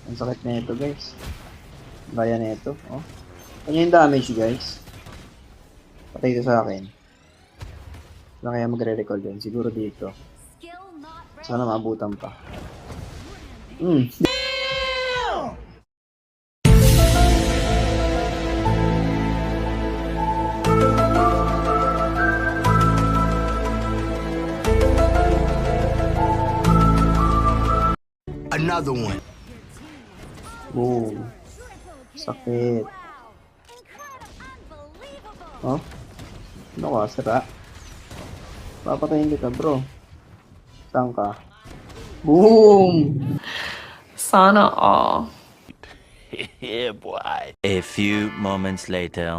Ang sakit na ito, guys. Kaya na ito. Oh. Kanya yung damage, guys. Patay ito sa akin. Saan kaya magre-recall din? Siguro dito. Sana maabutan pa. Another one. Boom. Sakit. Oh? Ano ka? Sira? Papatayin kita, bro. Saan ka? Boom! Sana all. Yeah, boy. A few moments later.